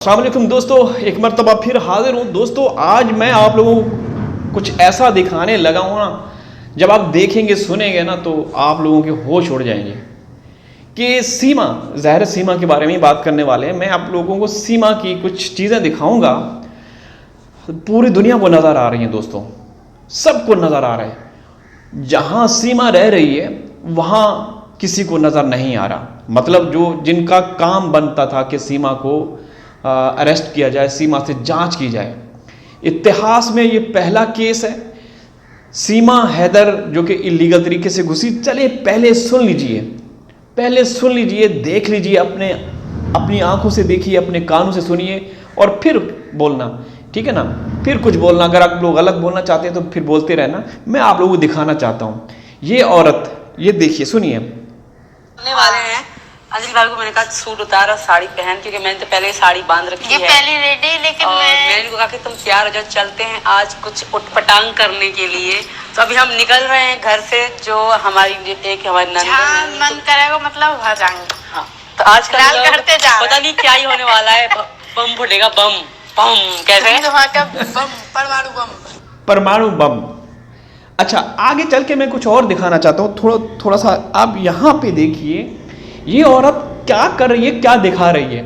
अस्सलाम वालेकुम दोस्तों, एक मरतबा फिर हाजिर हूँ। दोस्तों आज मैं आप लोगों को कुछ ऐसा दिखाने लगा हूँ ना, जब आप देखेंगे सुनेंगे ना तो आप लोगों के होश उड़ जाएंगे कि सीमा, ज़ाहिर सीमा के बारे में ही बात करने वाले हैं। मैं आप लोगों को सीमा की कुछ चीज़ें दिखाऊंगा। पूरी दुनिया को नज़र आ रही है दोस्तों, सबको नज़र आ रहा है। जहाँ सीमा रह रही है वहाँ किसी को नज़र नहीं आ रहा। मतलब जो जिनका काम बनता था कि सीमा को अरेस्ट किया जाए, सीमा से जांच की जाए। इतिहास में ये पहला केस है। सीमा हैदर जो कि इलीगल तरीके से घुसी। चले पहले सुन लीजिए, देख लीजिए, अपनी आंखों से देखिए, अपने कानों से सुनिए और फिर बोलना, ठीक है ना? फिर कुछ बोलना। अगर आप लोग गलत बोलना चाहते हैं तो फिर बोलते रहना। मैं आप लोगों को दिखाना चाहता हूँ। ये औरत, ये देखिए, सुनिए। वाले हैं अंजलि भाभी को मैंने कहा सूट उतार और साड़ी पहन, क्योंकि मैंने तो पहले साड़ी बांध रखी है। पहले रेडी, लेकिन और मैंने इनको कहा कि तुम तैयार हो जाओ, चलते हैं आज कुछ उटपटांग करने के लिए। तो अभी हम निकल रहे हैं घर से। जो हमारी एक हमारी नंद हाँ, मन करेगा मतलब वहाँ जाएंगे। हाँ, तो आज करते जा पता नहीं क्या ही होने वाला है। बम फुटेगा, बम बम कैसे परमाणु बम। अच्छा, आगे चल के मैं कुछ और दिखाना चाहता हूँ। थोड़ा सा आप यहाँ पे देखिए, ये औरत क्या कर रही है, क्या दिखा रही है।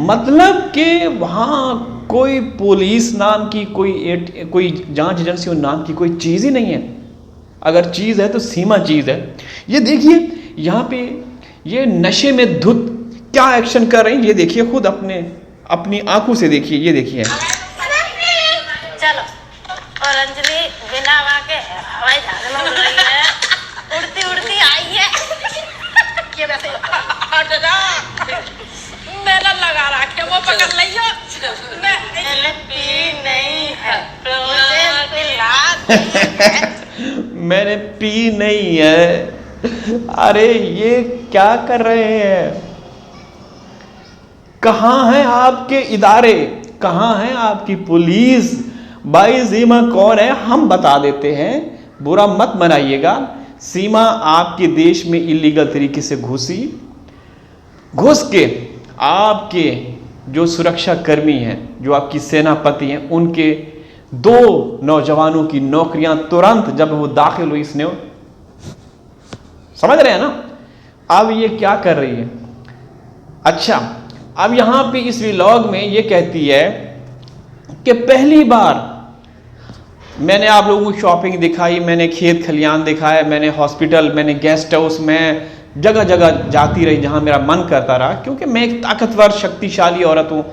मतलब कि वहाँ कोई पुलिस नाम की, कोई जांच एजेंसी नाम की कोई चीज़ ही नहीं है। अगर चीज़ है तो सीमा चीज़ है। ये देखिए यहाँ पे ये नशे में धुत क्या एक्शन कर रही है। ये देखिए, खुद अपनी आंखों से देखिए। ये देखिए, चलो। और अंजलि बिना वहाँ के हवाई जहाज में उड़ रही है, उड़ती उड़ती आई है। ये वैसे मेला लगा रखे, वो पकड़ लियो। मैंने पी नहीं है, मुझे पिला दी। मैंने पी नहीं है। अरे ये क्या कर रहे हैं? कहाँ हैं आपके इदारे, कहाँ हैं आपकी पुलिस? भाई सीमा कौन है हम बता देते हैं, बुरा मत मनाइएगा। सीमा आपके देश में इलीगल तरीके से घुस के आपके जो सुरक्षा कर्मी हैं, जो आपकी सेनापति हैं, उनके 2 नौजवानों की नौकरियां तुरंत जब वो दाखिल हुई, इसने, समझ रहे हैं ना? अब ये क्या कर रही है? अच्छा, अब यहां पे इस व्लॉग में ये कहती है कि पहली बार मैंने आप लोगों को शॉपिंग दिखाई, मैंने खेत खलियान दिखाया, मैंने हॉस्पिटल, मैंने गेस्ट हाउस में जगह जगह जाती रही जहां मेरा मन करता रहा, क्योंकि मैं एक ताकतवर शक्तिशाली औरत हूँ।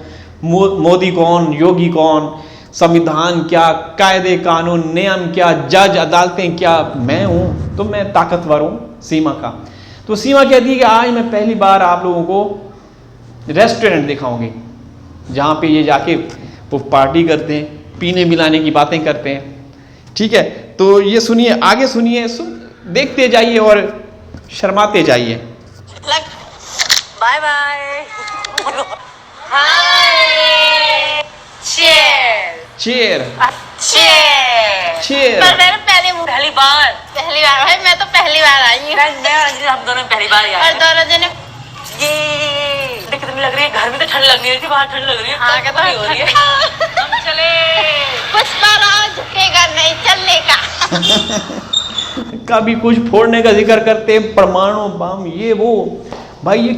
मोदी कौन, योगी कौन, संविधान क्या, कायदे कानून नियम क्या, जज अदालतें क्या, मैं हूँ। तो मैं ताकतवर हूँ सीमा का। तो सीमा कहती है कि आज मैं पहली बार आप लोगों को रेस्टोरेंट दिखाऊंगी जहाँ पे ये जाके वो पार्टी करते हैं, पीने मिलाने की बातें करते हैं, ठीक है? तो ये सुनिए, आगे सुनिए, देखते जाइए और शर्माते जाइए। Bye bye. Hi, chair chair chair chair. पर मैंने पहली बार भाई, मैं तो पहली बार आई हूँ। मैं और अंजलि हम दोनों पहली बार आए और दोनों जने ये कितनी लग रही है। घर में तो ठंड लग नहीं रही थी, बाहर ठंड लग रही है। हाँ, क्या हो रही है। हम चले। पुष्पा राव झुकेगा नहीं, चलेगा। कभी कुछ फोड़ने का जिक्र करते हैं, परमाणु बम, ये वो। भाई ये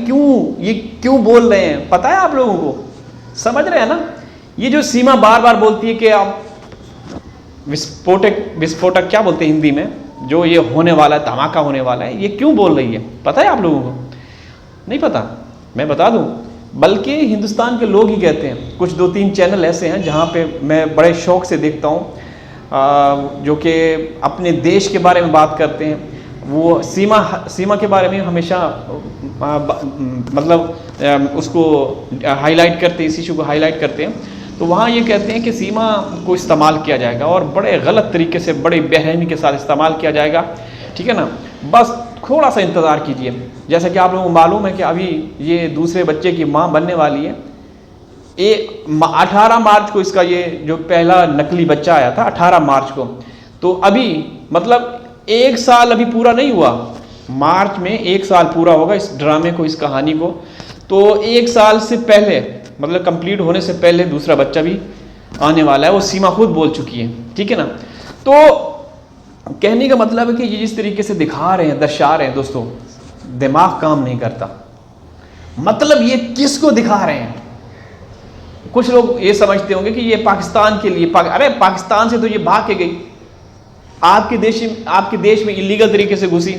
क्यों बोल रहे हैं पता है आप लोगों को? समझ रहे हैं ना? ये जो सीमा बार बार बोलती है कि आप विस्फोटक क्या बोलते हैं हिंदी में, जो ये होने वाला है, धमाका होने वाला है, ये क्यों बोल रही है पता है आप लोगों को? नहीं पता? मैं बता दूं, बल्कि हिंदुस्तान के लोग ही कहते हैं। कुछ 2-3 चैनल ऐसे हैं जहाँ पे मैं बड़े शौक से देखता हूँ, जो कि अपने देश के बारे में बात करते हैं। वो सीमा के बारे में हमेशा मतलब उसको हाईलाइट करते हैं, इस इशू को हाईलाइट करते हैं। तो वहाँ ये कहते हैं कि सीमा को इस्तेमाल किया जाएगा और बड़े गलत तरीके से, बड़े बेरहमी के साथ इस्तेमाल किया जाएगा, ठीक है ना? बस थोड़ा सा इंतज़ार कीजिए। जैसा कि आप लोगों को मालूम है कि अभी ये दूसरे बच्चे की माँ बनने वाली है। 18 मार्च को इसका ये जो पहला नकली बच्चा आया था, 18 मार्च को। तो अभी मतलब 1 साल अभी पूरा नहीं हुआ, मार्च में 1 साल पूरा होगा इस ड्रामे को, इस कहानी को। तो 1 साल से पहले मतलब कंप्लीट होने से पहले दूसरा बच्चा भी आने वाला है, वो सीमा खुद बोल चुकी है, ठीक है ना। तो कहने का मतलब है कि ये जिस तरीके से दिखा रहे हैं, दर्शा रहे हैं दोस्तों, दिमाग काम नहीं करता। मतलब ये किसको दिखा रहे हैं? कुछ लोग ये समझते होंगे कि ये पाकिस्तान के लिए अरे पाकिस्तान से तो ये भाग के गई, आपके देश में इलीगल तरीके से घुसी,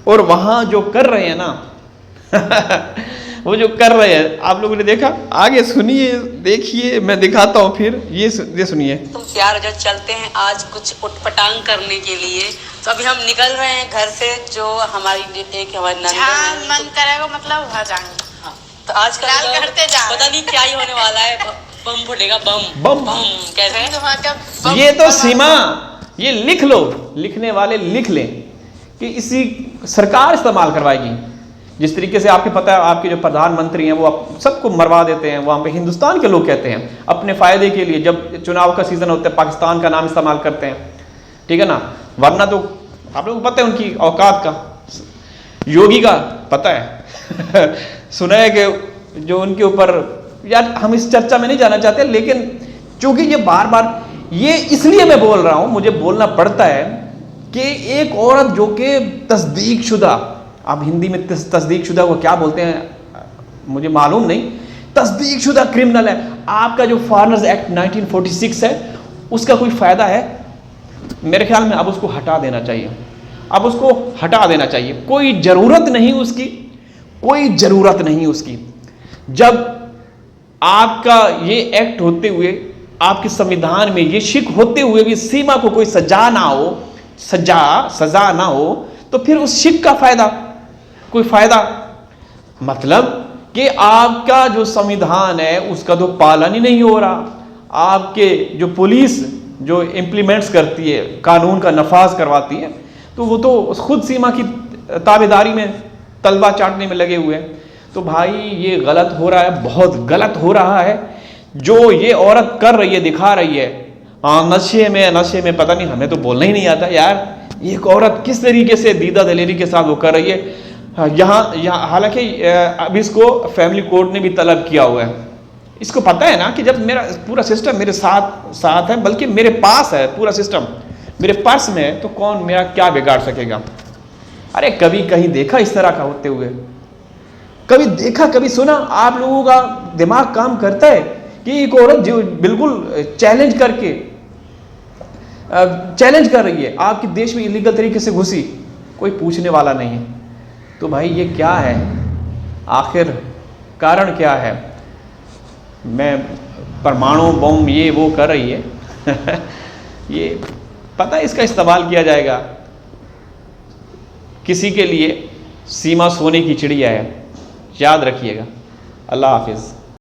और वहां जो कर रहे हैं ना वो जो कर रहे हैं आप लोगों ने देखा। आगे सुनिए, देखिए, मैं दिखाता हूँ फिर, ये सुनिए। तुम तैयार हो जाओ, चलते हैं आज कुछ उटपटांग करने के लिए। तो अभी हम निकल रहे हैं घर से, जो हमारी हमारी जहाँ मन करेगा मतलब वहाँ जाएंगे। तो आज कल करते जा पता नहीं क्या ही होने वाला है, बम फुटेगा, बम कैसे। ये तो सीमा, ये लिख लो, लिखने वाले लिख लें कि इसी सरकार इस्तेमाल करवाएगी। जिस तरीके से आपके पता है, आपके जो प्रधानमंत्री हैं वो सबको मरवा देते हैं, वहाँ पे हिंदुस्तान के लोग कहते हैं अपने फ़ायदे के लिए, जब चुनाव का सीज़न होता है पाकिस्तान का नाम इस्तेमाल करते हैं, ठीक है ना। वरना तो आप लोगों को पता है उनकी औकात का, योगी का पता है सुना है कि जो उनके ऊपर, यार हम इस चर्चा में नहीं जाना चाहते, लेकिन चूंकि ये बार बार, ये इसलिए मैं बोल रहा हूँ, मुझे बोलना पड़ता है कि एक औरत जो कि तस्दीक शुदा, आप हिंदी में तस्दीक शुदा को क्या बोलते हैं मुझे मालूम नहीं, तस्दीक शुदा क्रिमिनल है। आपका जो फॉरेनर्स एक्ट 1946 है उसका कोई फ़ायदा है? मेरे ख्याल में अब उसको हटा देना चाहिए, अब उसको हटा देना चाहिए। कोई ज़रूरत नहीं उसकी, कोई ज़रूरत नहीं उसकी। जब आपका ये एक्ट होते हुए, आपके संविधान में ये शिक होते हुए भी सीमा को कोई सजा ना हो, सजा ना हो, तो फिर उस शिक का फ़ायदा, कोई फ़ायदा? मतलब कि आपका जो संविधान है उसका तो पालन ही नहीं हो रहा। आपके जो पुलिस जो इम्प्लीमेंट्स करती है, कानून का नफाज करवाती है, तो वो तो खुद सीमा की ताबेदारी में तलबा चाटने में लगे हुए हैं। तो भाई ये गलत हो रहा है, बहुत गलत हो रहा है जो ये औरत कर रही है, दिखा रही है। नशे में पता नहीं, हमें तो बोलना ही नहीं आता यार, एक औरत किस तरीके से दीदा दलेरी के साथ वो कर रही है। यहाँ हालांकि अब इसको फैमिली कोर्ट ने भी तलब किया हुआ है। इसको पता है ना कि जब मेरा पूरा सिस्टम मेरे साथ है, बल्कि मेरे पास है पूरा सिस्टम, मेरे पर्स में है, तो कौन मेरा क्या बिगाड़ सकेगा? अरे कभी कहीं देखा इस तरह का होते हुए? कभी देखा, कभी सुना? आप लोगों का दिमाग काम करता है कि एक औरत जो बिल्कुल चैलेंज कर रही है, आपके देश में इलीगल तरीके से घुसी, कोई पूछने वाला नहीं है। तो भाई ये क्या है आखिर, कारण क्या है? मैं परमाणु बम ये वो कर रही है ये पता है इसका इस्तेमाल किया जाएगा किसी के लिए। सीमा सोने की चिड़िया है, याद रखिएगा। अल्लाह हाफिज़।